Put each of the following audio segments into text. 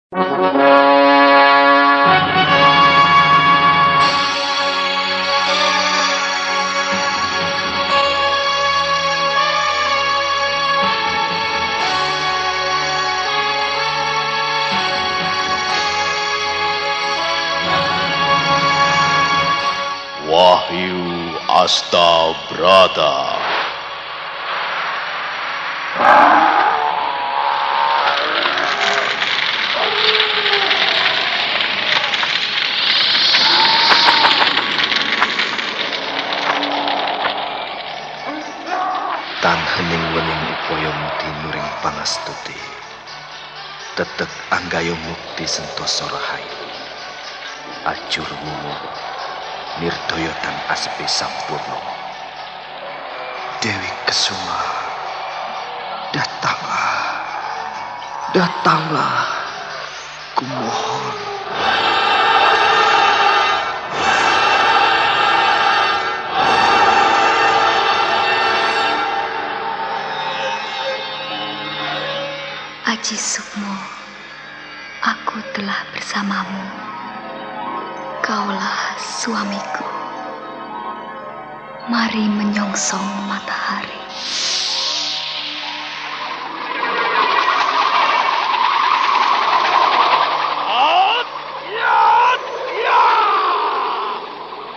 Wahyu Astabrata. Tan hening wening upaya mukti nuring pangastuti. Tetek anggayo mukti sentosa rahayu. Ajur wuwu nirdaya tan asepe sampurna. Dewi Kesuma, datanglah, datanglah, kumohon. Aji Sukmo, aku telah bersamamu. Kaulah suamiku. Mari menyongsong matahari.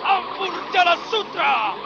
Ampun Jala Sutra.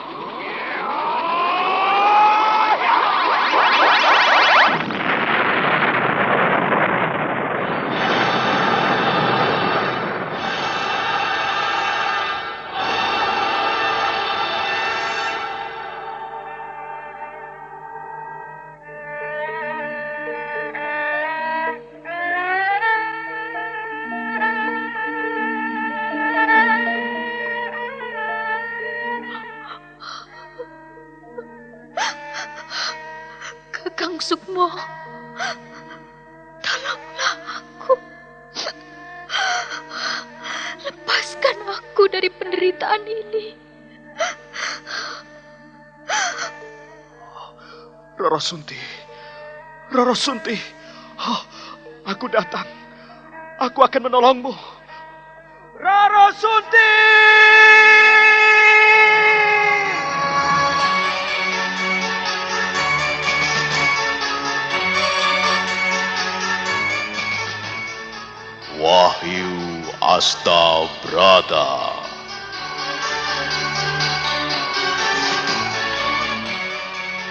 Kakang Sukmo, tolonglah aku. Lepaskan aku dari penderitaan ini. Rara Sunti, Rara Sunti, aku datang. Aku akan menolongmu. Rara Sunti! Wahyu Astabrata.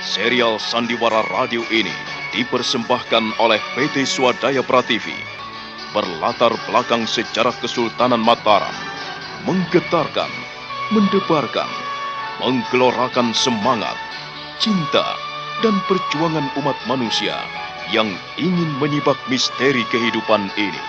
Serial Sandiwara Radio ini dipersembahkan oleh PT Swadaya Prativi. Berlatar belakang sejarah Kesultanan Mataram, menggetarkan, mendebarkan, menggelorakan semangat, cinta, dan perjuangan umat manusia yang ingin menyibak misteri kehidupan ini.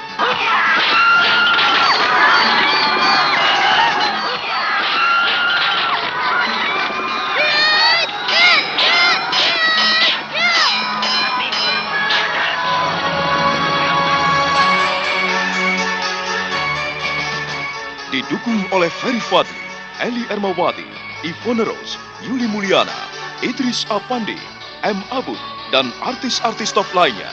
Didukung oleh Ferry Fadli, Eli Ermawati, Ivone Rose, Yuli Mulyana, Idris Apandi, M. Abud, dan artis-artis top lainnya.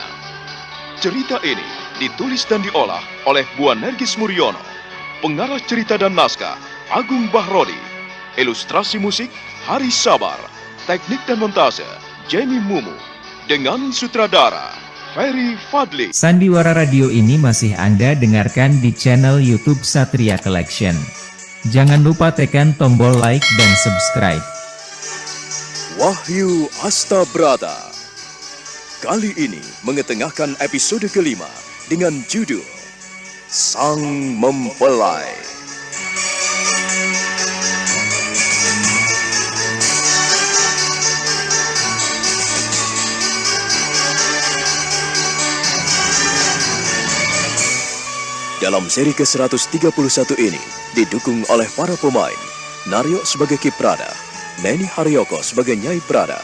Cerita ini ditulis dan diolah oleh Bu Nergis Muryono. Pengarah cerita dan naskah Agung Bahrodi. Ilustrasi musik Haris Sabar. Teknik dan montase Jenny Mumu. Dengan sutradara Ferry Fadli. Sandiwara Radio ini masih Anda dengarkan di channel YouTube Satria Collection. Jangan lupa tekan tombol like dan subscribe. Wahyu Astabrata. Kali ini mengetengahkan episode kelima dengan judul Sang Mempelai. Dalam seri ke-131 ini didukung oleh para pemain Naryo sebagai Ki Prada, Neni Haryoko sebagai Nyai Prada,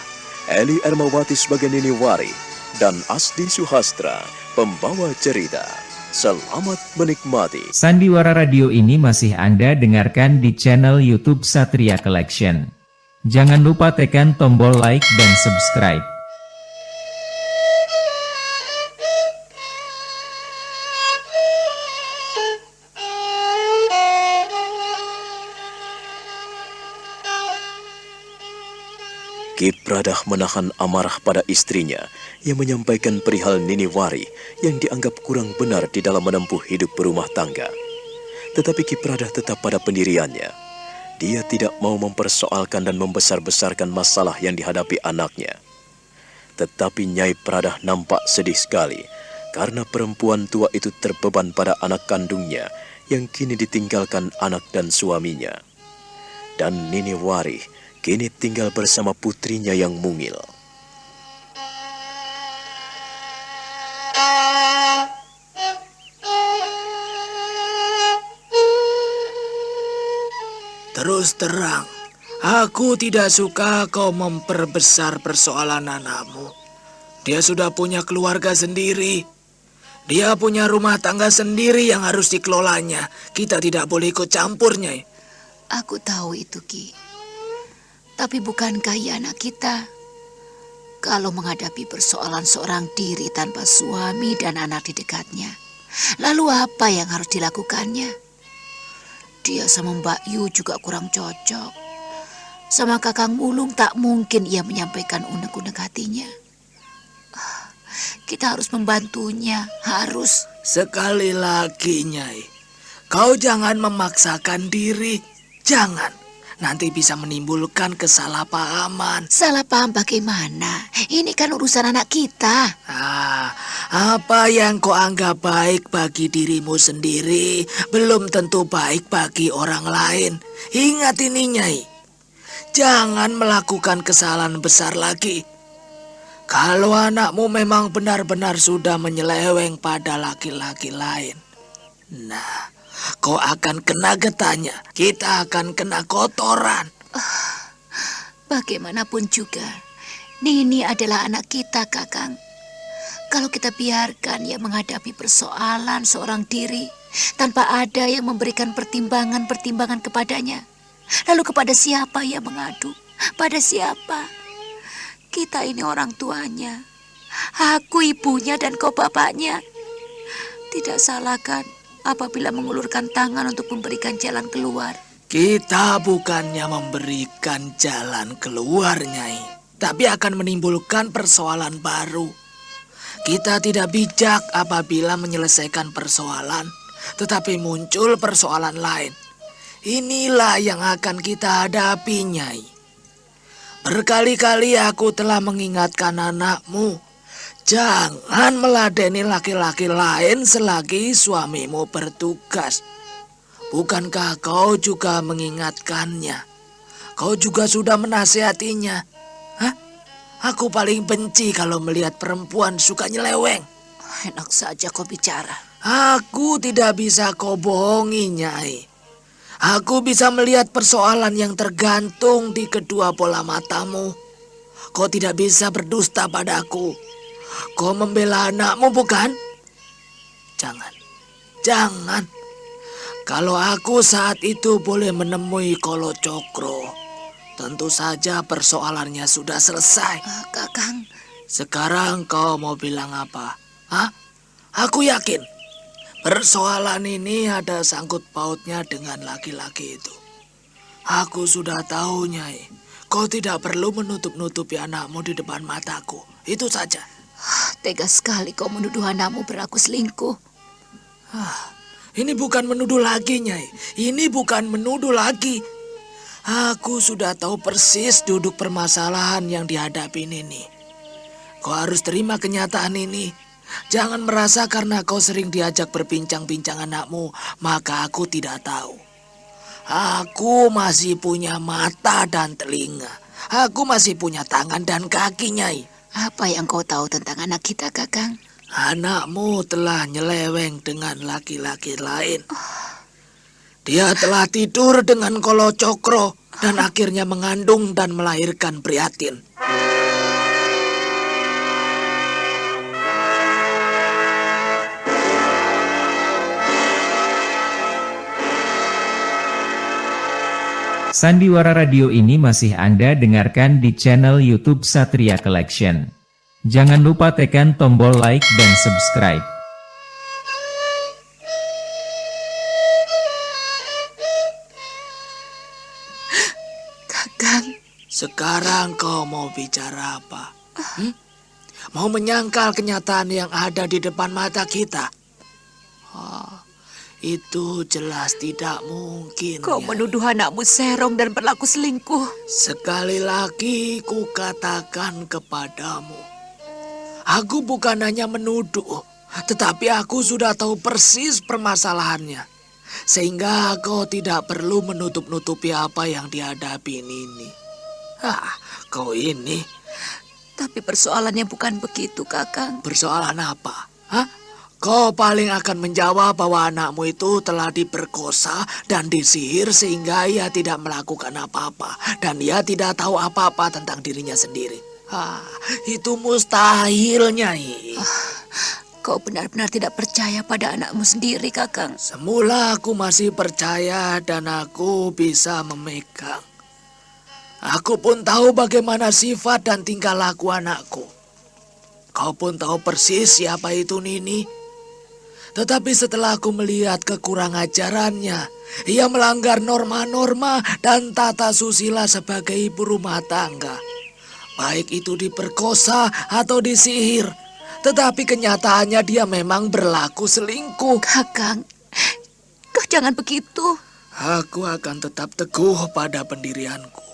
Eli Ermawati sebagai Nini Wari, dan Asdi Suhastra, pembawa cerita. Selamat menikmati. Sandiwara Radio ini masih Anda dengarkan di channel YouTube Satria Collection. Jangan lupa tekan tombol like dan subscribe. Ki Pradah menahan amarah pada istrinya yang menyampaikan perihal Nini Wari yang dianggap kurang benar di dalam menempuh hidup berumah tangga. Tetapi Ki Pradah tetap pada pendiriannya. Dia tidak mau mempersoalkan dan membesar-besarkan masalah yang dihadapi anaknya. Tetapi Nyai Pradah nampak sedih sekali karena perempuan tua itu terbeban pada anak kandungnya yang kini ditinggalkan anak dan suaminya. Dan Nini Wari kini tinggal bersama putrinya yang mungil. Terus terang, aku tidak suka kau memperbesar persoalan anakmu. Dia sudah punya keluarga sendiri. Dia punya rumah tangga sendiri yang harus dikelolanya. Kita tidak boleh ikut campurnya. Aku tahu itu, Ki. Tapi bukankah ia anak kita? Kalau menghadapi persoalan seorang diri tanpa suami dan anak di dekatnya, lalu apa yang harus dilakukannya? Dia sama Mbak Yu juga kurang cocok. Sama Kakang Mulung tak mungkin ia menyampaikan unek-unek hatinya. Kita harus membantunya, harus. Sekali lagi, Nyai, kau jangan memaksakan diri. Jangan. Nanti bisa menimbulkan kesalahpahaman. Salah paham bagaimana? Ini kan urusan anak kita. Apa yang kau anggap baik bagi dirimu sendiri belum tentu baik bagi orang lain. Ingat ini, Nyai. Jangan melakukan kesalahan besar lagi. Kalau anakmu memang benar-benar sudah menyeleweng pada laki-laki lain, nah, kau akan kena getahnya. Kita akan kena kotoran. Bagaimanapun juga, Nini adalah anak kita, Kakang. Kalau kita biarkan ia menghadapi persoalan seorang diri tanpa ada yang memberikan pertimbangan-pertimbangan kepadanya, lalu kepada siapa ia mengadu? Pada siapa? Kita ini orang tuanya. Aku ibunya dan kau bapaknya. Tidak salah kan apabila mengulurkan tangan untuk memberikan jalan keluar? Kita bukannya memberikan jalan keluar, Nyai, tapi akan menimbulkan persoalan baru. Kita tidak bijak apabila menyelesaikan persoalan, tetapi muncul persoalan lain. Inilah yang akan kita hadapi, Nyai. Berkali-kali aku telah mengingatkan anakmu, jangan meladeni laki-laki lain selagi suamimu bertugas. Bukankah kau juga mengingatkannya? Kau juga sudah menasihatinya. Hah? Aku paling benci kalau melihat perempuan suka nyeleweng. Enak saja kau bicara. Aku tidak bisa kau bohongi, Nyai. Aku bisa melihat persoalan yang tergantung di kedua bola matamu. Kau tidak bisa berdusta padaku. Kau membela anakmu, bukan? Jangan. Kalau aku saat itu boleh menemui Kolo Cokro, tentu saja persoalannya sudah selesai. Kakang. Sekarang kau mau bilang apa? Hah? Aku yakin persoalan ini ada sangkut pautnya dengan laki-laki itu. Aku sudah tahu, Nyai. Kau tidak perlu menutup-nutupi anakmu di depan mataku. Itu saja. Tega sekali kau menuduh anakmu berlaku selingkuh. Ini bukan menuduh lagi, Nyai. Ini bukan menuduh lagi. Aku sudah tahu persis duduk permasalahan yang dihadapi Nini. Kau harus terima kenyataan ini. Jangan merasa karena kau sering diajak berbincang-bincang anakmu, maka aku tidak tahu. Aku masih punya mata dan telinga. Aku masih punya tangan dan kaki, Nyai. Apa yang kau tahu tentang anak kita, Kakang? Anakmu telah nyeleweng dengan laki-laki lain. Dia telah tidur dengan Kolo Cokro dan akhirnya mengandung dan melahirkan Prihatin. Sandiwara Radio ini masih Anda dengarkan di channel YouTube Satria Collection. Jangan lupa tekan tombol like dan subscribe. Sekarang kau mau bicara apa? Mau menyangkal kenyataan yang ada di depan mata kita? Itu jelas tidak mungkin. Kau Nyai. menuduh anakmu serong dan berlaku selingkuh. Sekali lagi ku katakan kepadamu, aku bukan hanya menuduh, tetapi aku sudah tahu persis permasalahannya. Sehingga kau tidak perlu menutup-nutupi apa yang dihadapi ini. Kau ini. Tapi persoalannya bukan begitu, Kakang. Persoalan apa? Kau paling akan menjawab bahwa anakmu itu telah diperkosa dan disihir sehingga ia tidak melakukan apa-apa. Dan ia tidak tahu apa-apa tentang dirinya sendiri. Itu mustahil, Nyai. Kau benar-benar tidak percaya pada anakmu sendiri, Kakang. Semula aku masih percaya dan aku bisa memegang. Aku pun tahu bagaimana sifat dan tingkah laku anakku. Kau pun tahu persis siapa itu Nini. Tetapi setelah aku melihat kekurang ajarannya, ia melanggar norma-norma dan tata susila sebagai ibu rumah tangga. Baik itu diperkosa atau disihir. Tetapi kenyataannya dia memang berlaku selingkuh. Kakang, kau jangan begitu. Aku akan tetap teguh pada pendirianku.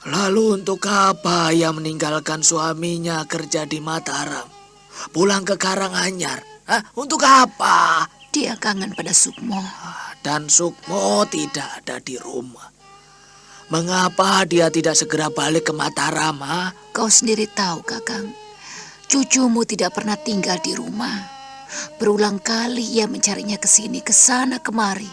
Lalu untuk apa ia meninggalkan suaminya kerja di Mataram? Pulang ke Karanganyar? Untuk apa? Dia kangen pada Sukmo. Dan Sukmo tidak ada di rumah. Mengapa dia tidak segera balik ke Mataram? Kau sendiri tahu, Kakang. Cucumu tidak pernah tinggal di rumah. Berulang kali ia mencarinya ke sini, ke sana, kemari.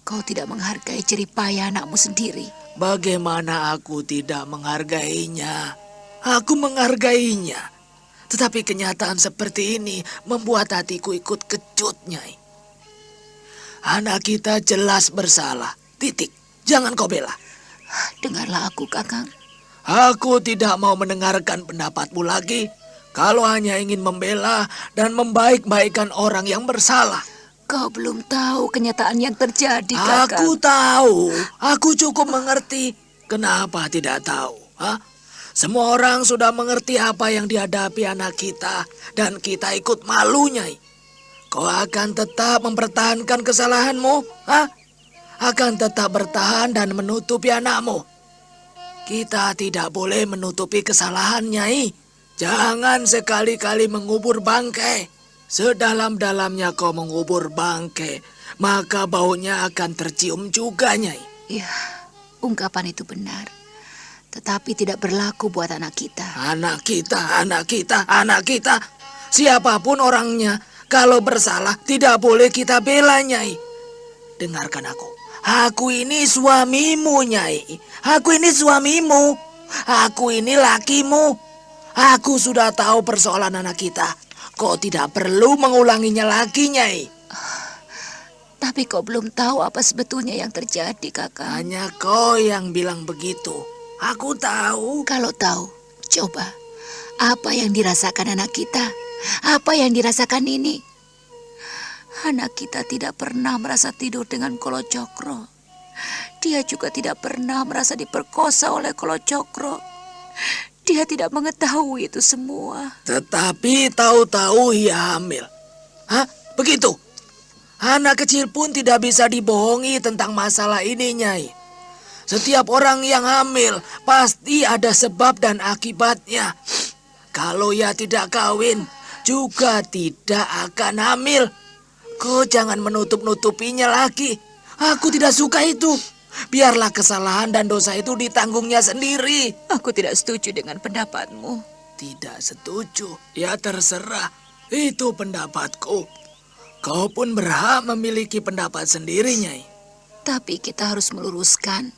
Kau tidak menghargai jerih payah anakmu sendiri. Bagaimana aku tidak menghargainya? Aku menghargainya. Tetapi kenyataan seperti ini membuat hatiku ikut kecut, Nyai. Anak kita jelas bersalah. Titik. Jangan kau bela. Dengarlah aku, Kakang. Aku tidak mau mendengarkan pendapatmu lagi. Kalau hanya ingin membela dan membaik-baikan orang yang bersalah. Kau belum tahu kenyataan yang terjadi, Kakang. Aku tahu. Aku cukup mengerti. Kenapa tidak tahu? Semua orang sudah mengerti apa yang dihadapi anak kita. Dan kita ikut malu, Nyai. Kau akan tetap mempertahankan kesalahanmu? Akan tetap bertahan dan menutupi anakmu? Kita tidak boleh menutupi kesalahan, Nyai. Jangan sekali-kali mengubur bangkai. Sedalam-dalamnya kau mengubur bangkai, maka baunya akan tercium juga, Nyai. Ya, ungkapan itu benar. Tetapi tidak berlaku buat anak kita. Anak kita, anak kita, anak kita. Siapapun orangnya, kalau bersalah tidak boleh kita bela, Nyai. Dengarkan aku. Aku ini suamimu, Nyai. Aku ini suamimu. Aku ini lakimu. Aku sudah tahu persoalan anak kita. Kau tidak perlu mengulanginya lagi, Nyai. Tapi kau belum tahu apa sebetulnya yang terjadi, Kakang. Hanya kau yang bilang begitu. Aku tahu. Kalau tahu, coba. Apa yang dirasakan anak kita? Apa yang dirasakan ini? Anak kita tidak pernah merasa tidur dengan Kolo Cokro. Dia juga tidak pernah merasa diperkosa oleh Kolo Cokro. Dia tidak mengetahui itu semua. Tetapi tahu-tahu ia hamil. Begitu? Anak kecil pun tidak bisa dibohongi tentang masalah ini, Nyai. Setiap orang yang hamil pasti ada sebab dan akibatnya. Kalau ia tidak kawin, juga tidak akan hamil. Kau jangan menutup-nutupinya lagi. Aku tidak suka itu. Biarlah kesalahan dan dosa itu ditanggungnya sendiri. Aku tidak setuju dengan pendapatmu. Tidak setuju? Ya terserah. Itu pendapatku. Kau pun berhak memiliki pendapat sendiri, Nyai. Tapi kita harus meluruskan.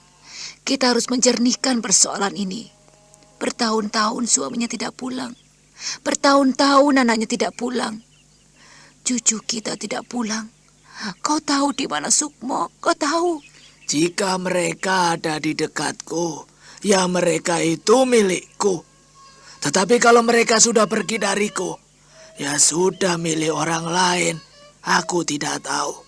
Kita harus menjernihkan persoalan ini. Bertahun-tahun suaminya tidak pulang. Bertahun-tahun anaknya tidak pulang. Cucu kita tidak pulang. Kau tahu di mana Sukmo? Kau tahu? Jika mereka ada di dekatku, ya mereka itu milikku. Tetapi kalau mereka sudah pergi dariku, ya sudah milik orang lain. Aku tidak tahu.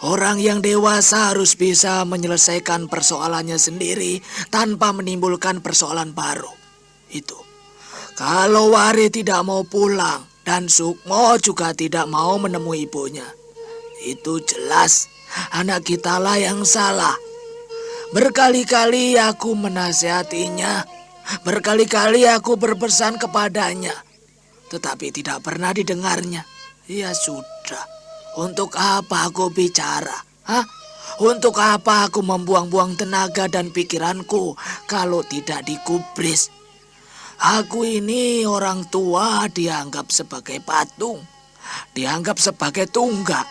Orang yang dewasa harus bisa menyelesaikan persoalannya sendiri tanpa menimbulkan persoalan baru. Itu. Kalau Wari tidak mau pulang dan Sukmo juga tidak mau menemui ibunya, itu jelas anak kita lah yang salah. Berkali-kali aku menasihatinya, berkali-kali aku berpesan kepadanya, tetapi tidak pernah didengarnya. Ya sudah, untuk apa aku bicara? Hah? Untuk apa aku membuang-buang tenaga dan pikiranku kalau tidak digubris? Aku ini orang tua dianggap sebagai patung, dianggap sebagai tunggak.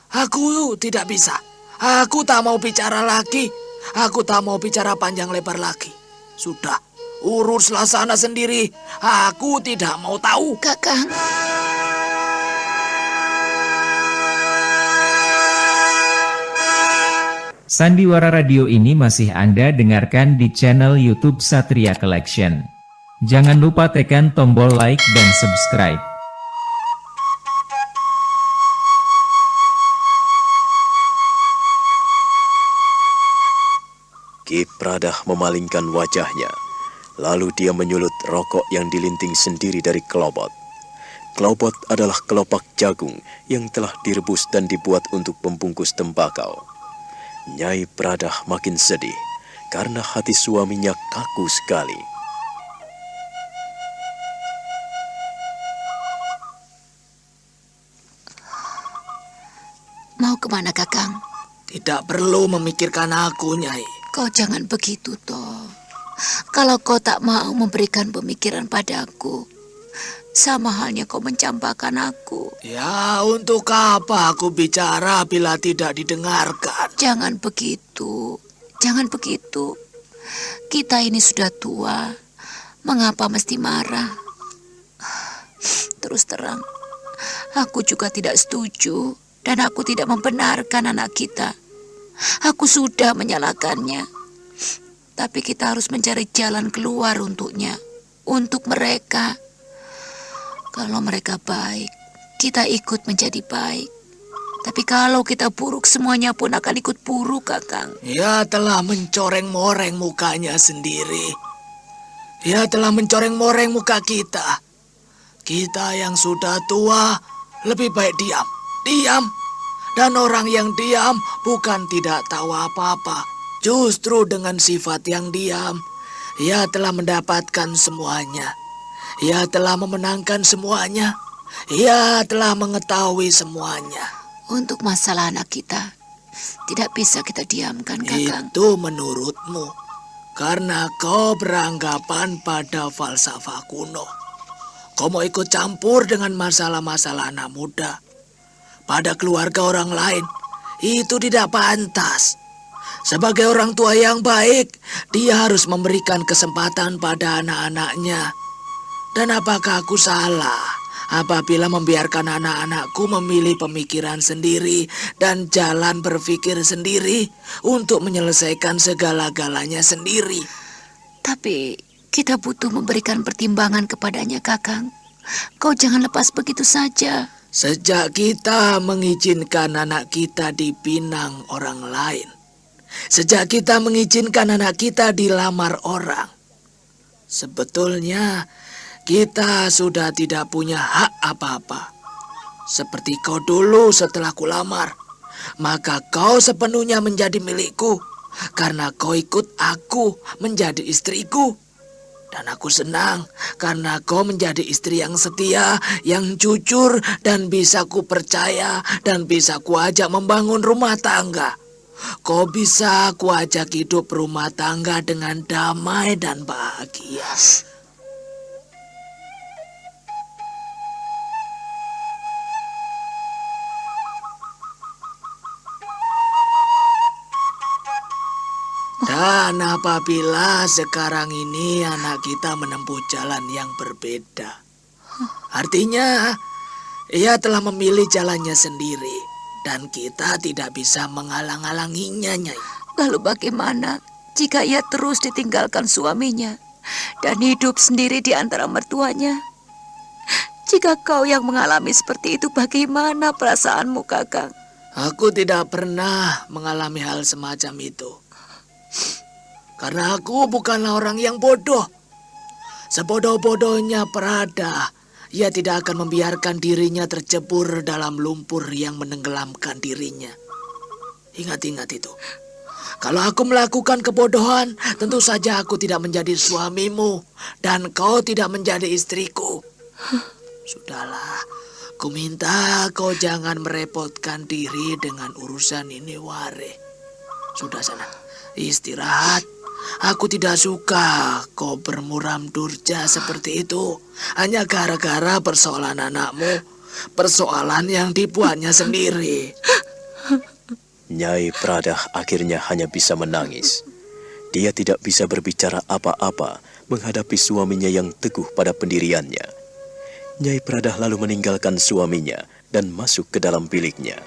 Aku tidak bisa. Aku tak mau bicara lagi. Aku tak mau bicara panjang lebar lagi. Sudah, uruslah sana sendiri. Aku tidak mau tahu. Kakang. Sandiwara radio ini masih Anda dengarkan di channel YouTube Satria Collection. Jangan lupa tekan tombol like dan subscribe. Ki Pradah memalingkan wajahnya, lalu dia menyulut rokok yang dilinting sendiri dari kelobot. Kelobot adalah kelopak jagung yang telah direbus dan dibuat untuk pembungkus tembakau. Nyai Pradah makin sedih karena hati suaminya kaku sekali. Mau kemana, Kakang? Tidak perlu memikirkan aku, Nyai. Kau jangan begitu, toh. Kalau kau tak mau memberikan pemikiran padaku, sama halnya kau mencampakkan aku. Ya, untuk apa aku bicara bila tidak didengarkan? Jangan begitu. Jangan begitu. Kita ini sudah tua. Mengapa mesti marah? Terus terang, aku juga tidak setuju dan aku tidak membenarkan anak kita. Aku sudah menyalahkannya. Tapi kita harus mencari jalan keluar untuknya, untuk mereka. Kalau mereka baik, kita ikut menjadi baik. Tapi kalau kita buruk, semuanya pun akan ikut buruk, Kakang. Ia telah mencoreng-moreng mukanya sendiri. Ia telah mencoreng-moreng muka kita. Kita yang sudah tua, lebih baik diam. Diam. Dan orang yang diam bukan tidak tahu apa-apa. Justru dengan sifat yang diam, ia telah mendapatkan semuanya. Ia telah memenangkan semuanya. Ia telah mengetahui semuanya. Untuk masalah anak kita, tidak bisa kita diamkan, Kakang. Itu menurutmu. Karena kau beranggapan pada falsafah kuno. Kau mau ikut campur dengan masalah-masalah anak muda. Pada keluarga orang lain, itu tidak pantas. Sebagai orang tua yang baik, dia harus memberikan kesempatan pada anak-anaknya. Dan apakah aku salah apabila membiarkan anak-anakku memilih pemikiran sendiri dan jalan berpikir sendiri untuk menyelesaikan segala-galanya sendiri? Tapi kita butuh memberikan pertimbangan kepadanya, Kakang. Kau jangan lepas begitu saja. Sejak kita mengizinkan anak kita dipinang orang lain, sejak kita mengizinkan anak kita dilamar orang, sebetulnya kita sudah tidak punya hak apa-apa. Seperti kau dulu setelah kulamar, maka kau sepenuhnya menjadi milikku karena kau ikut aku menjadi istriku. Dan aku senang karena kau menjadi istri yang setia, yang jujur, dan bisa ku percaya, dan bisa ku ajak membangun rumah tangga. Kau bisa ku ajak hidup rumah tangga dengan damai dan bahagia. Dan apabila sekarang ini anak kita menempuh jalan yang berbeda, artinya ia telah memilih jalannya sendiri dan kita tidak bisa menghalang-halanginya, Nyai. Lalu bagaimana jika ia terus ditinggalkan suaminya dan hidup sendiri di antara mertuanya? Jika kau yang mengalami seperti itu, bagaimana perasaanmu, Kakang? Aku tidak pernah mengalami hal semacam itu. Karena aku bukanlah orang yang bodoh. Sebodoh-bodohnya Prada, ia tidak akan membiarkan dirinya tercebur dalam lumpur yang menenggelamkan dirinya. Ingat-ingat itu. Kalau aku melakukan kebodohan, tentu saja aku tidak menjadi suamimu dan kau tidak menjadi istriku. Sudahlah, ku minta kau jangan merepotkan diri dengan urusan ini, Ware. Sudah sana, istirahat. Aku tidak suka kau bermuram durja seperti itu. Hanya gara-gara persoalan anakmu. Persoalan yang dibuatnya sendiri. Nyai Pradah akhirnya hanya bisa menangis. Dia tidak bisa berbicara apa-apa menghadapi suaminya yang teguh pada pendiriannya. Nyai Pradah lalu meninggalkan suaminya dan masuk ke dalam biliknya.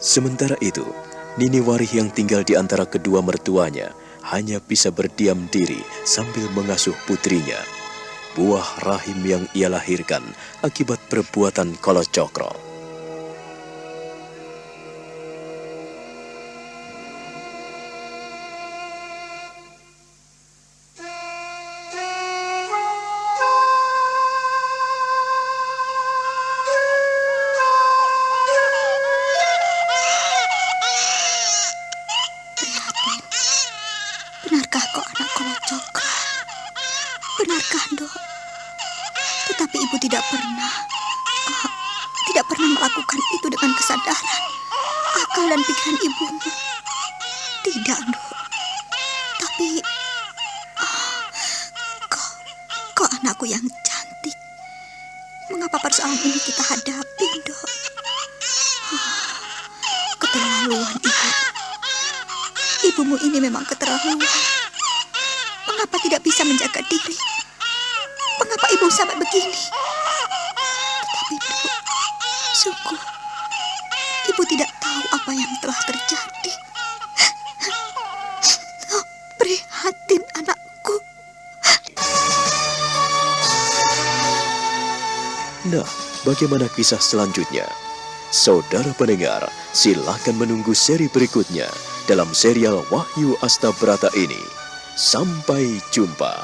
Sementara itu, Nini Warih yang tinggal di antara kedua mertuanya hanya bisa berdiam diri sambil mengasuh putrinya, buah rahim yang ia lahirkan akibat perbuatan Kalacakra. Benarkah kau anak Kalacakra? Benarkah, Nduk? Tetapi ibu tidak pernah melakukan itu dengan kesadaran, akal dan pikiran ibumu. Tidak, Nduk. Tapi kau anakku yang cantik. Mengapa persoalan ini kita hadapi, Nduk? Keterlaluan ibu. Ibumu ini memang keterlaluan. Mengapa tidak bisa menjaga diri? Mengapa ibu sampai begini? Tetapi Nduk, sungguh ibu tidak tahu apa yang telah terjadi. Oh, prihatin anakku. Nah, bagaimana kisah selanjutnya? Saudara pendengar, silakan menunggu seri berikutnya dalam serial Wahyu Astabrata ini. Sampai jumpa.